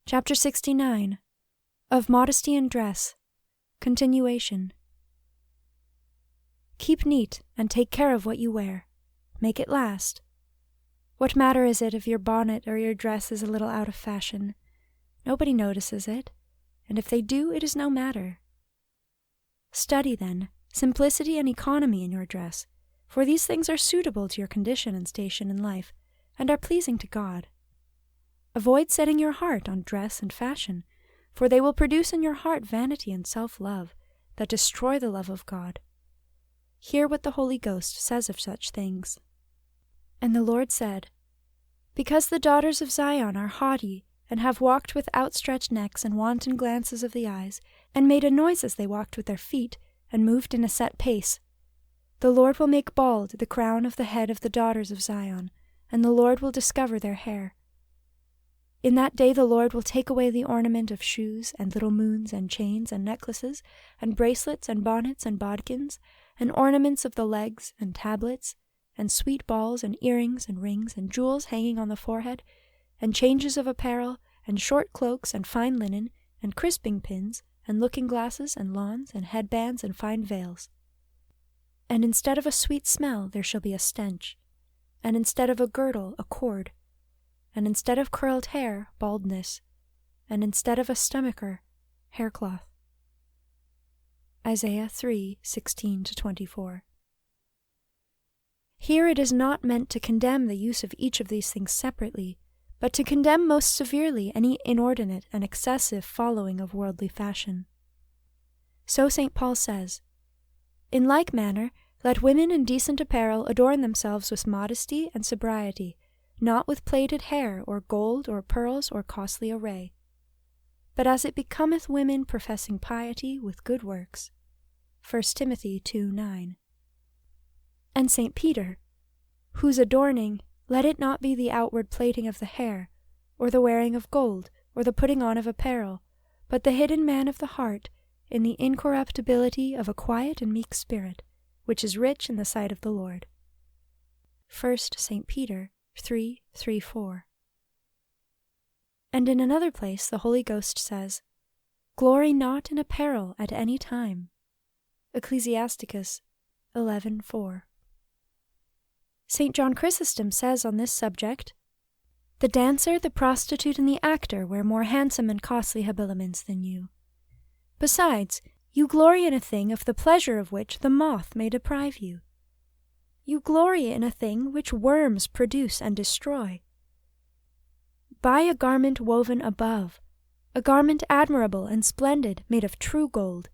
Chapter 69 of Modesty in Dress. Continuation. Keep neat and take care of what you wear. Make it last. What matter is it if your bonnet or your dress is a little out of fashion? Nobody notices it, and if they do, it is no matter. Study, then, simplicity and economy in your dress, for these things are suitable to your condition and station in life, and are pleasing to God. Avoid setting your heart on dress and fashion, for they will produce in your heart vanity and self-love that destroy the love of God. Hear what the Holy Ghost says of such things. And the Lord said, Because the daughters of Zion are haughty, and have walked with outstretched necks and wanton glances of the eyes, and made a noise as they walked with their feet, and moved in a set pace, the Lord will make bald the crown of the head of the daughters of Zion, and the Lord will discover their hair. In that day the Lord will take away the ornament of shoes, and little moons, and chains, and necklaces, and bracelets, and bonnets, and bodkins, and ornaments of the legs, and tablets, and sweet balls, and earrings, and rings, and jewels hanging on the forehead, and changes of apparel, and short cloaks, and fine linen, and crisping pins, and looking-glasses, and lawns, and headbands, and fine veils. And instead of a sweet smell there shall be a stench, and instead of a girdle a cord, and instead of curled hair, baldness, and instead of a stomacher, haircloth. Isaiah 3:16-24. Here it is not meant to condemn the use of each of these things separately, but to condemn most severely any inordinate and excessive following of worldly fashion. So St. Paul says, In like manner, let women in decent apparel adorn themselves with modesty and sobriety, not with plaited hair, or gold, or pearls, or costly array, but as it becometh women professing piety with good works. 1 Timothy 2:9. And St. Peter, whose adorning, let it not be the outward plaiting of the hair, or the wearing of gold, or the putting on of apparel, but the hidden man of the heart, in the incorruptibility of a quiet and meek spirit, which is rich in the sight of the Lord. 1 St. Peter 3:3-4. And in another place the Holy Ghost says, Glory not in apparel at any time. Ecclesiasticus 11:4. St. John Chrysostom says on this subject, The dancer, the prostitute, and the actor wear more handsome and costly habiliments than you. Besides, you glory in a thing of the pleasure of which the moth may deprive you. You glory in a thing which worms produce and destroy. Buy a garment woven above, a garment admirable and splendid, made of true gold.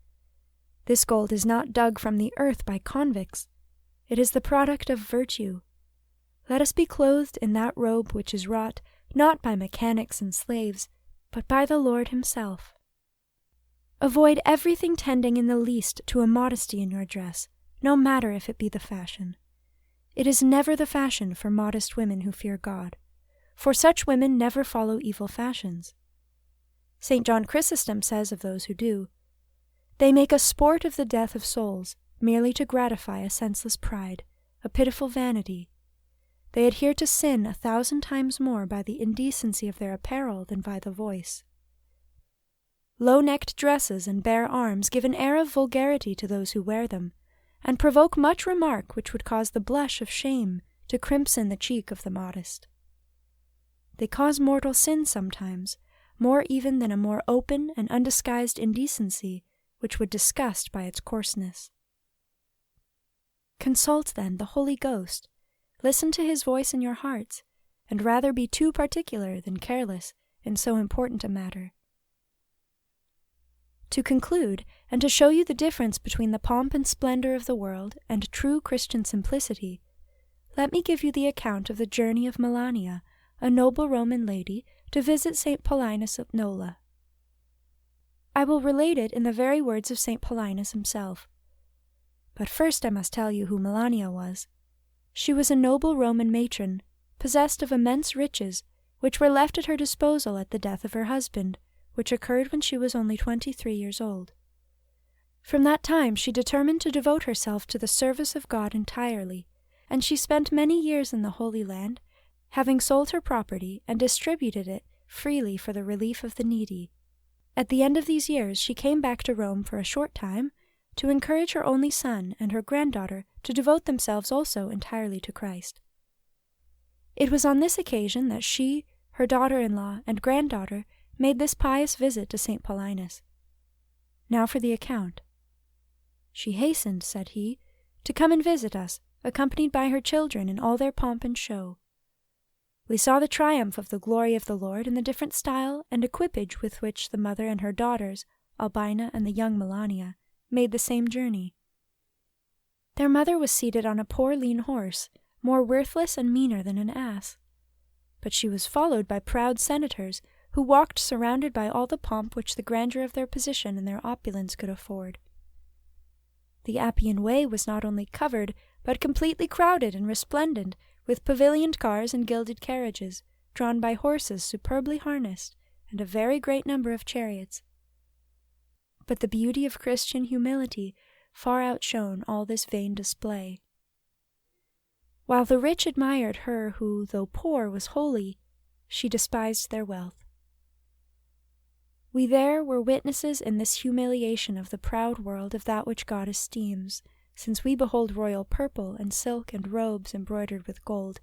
This gold is not dug from the earth by convicts. It is the product of virtue. Let us be clothed in that robe which is wrought not by mechanics and slaves, but by the Lord himself. Avoid everything tending in the least to a modesty in your dress, no matter if it be the fashion. It is never the fashion for modest women who fear God, for such women never follow evil fashions. St. John Chrysostom says of those who do, They make a sport of the death of souls, merely to gratify a senseless pride, a pitiful vanity. They adhere to sin 1,000 times more by the indecency of their apparel than by the voice. Low-necked dresses and bare arms give an air of vulgarity to those who wear them, and provoke much remark which would cause the blush of shame to crimson the cheek of the modest. They cause mortal sin sometimes, more even than a more open and undisguised indecency which would disgust by its coarseness. Consult, then, the Holy Ghost, listen to his voice in your hearts, and rather be too particular than careless in so important a matter. To conclude, and to show you the difference between the pomp and splendor of the world and true Christian simplicity, let me give you the account of the journey of Melania, a noble Roman lady, to visit St. Paulinus of Nola. I will relate it in the very words of St. Paulinus himself. But first I must tell you who Melania was. She was a noble Roman matron, possessed of immense riches, which were left at her disposal at the death of her husband, which occurred when she was only 23 years old. From that time she determined to devote herself to the service of God entirely, and she spent many years in the Holy Land, having sold her property and distributed it freely for the relief of the needy. At the end of these years she came back to Rome for a short time, to encourage her only son and her granddaughter to devote themselves also entirely to Christ. It was on this occasion that she, her daughter-in-law, and granddaughter made this pious visit to St. Paulinus. Now for the account. She hastened, said he, to come and visit us, accompanied by her children in all their pomp and show. We saw the triumph of the glory of the Lord in the different style and equipage with which the mother and her daughters, Albina and the young Melania, made the same journey. Their mother was seated on a poor lean horse, more worthless and meaner than an ass. But she was followed by proud senators, who walked surrounded by all the pomp which the grandeur of their position and their opulence could afford. The Appian Way was not only covered, but completely crowded and resplendent, with pavilioned cars and gilded carriages, drawn by horses superbly harnessed, and a very great number of chariots. But the beauty of Christian humility far outshone all this vain display. While the rich admired her who, though poor, was holy, she despised their wealth. We there were witnesses in this humiliation of the proud world of that which God esteems, since we behold royal purple and silk and robes embroidered with gold,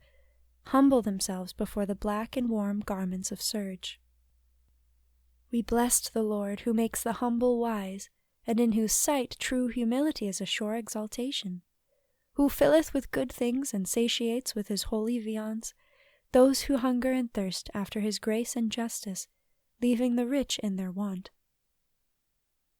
humble themselves before the black and warm garments of serge. We blessed the Lord, who makes the humble wise, and in whose sight true humility is a sure exaltation, who filleth with good things and satiates with his holy viands those who hunger and thirst after his grace and justice, leaving the rich in their want.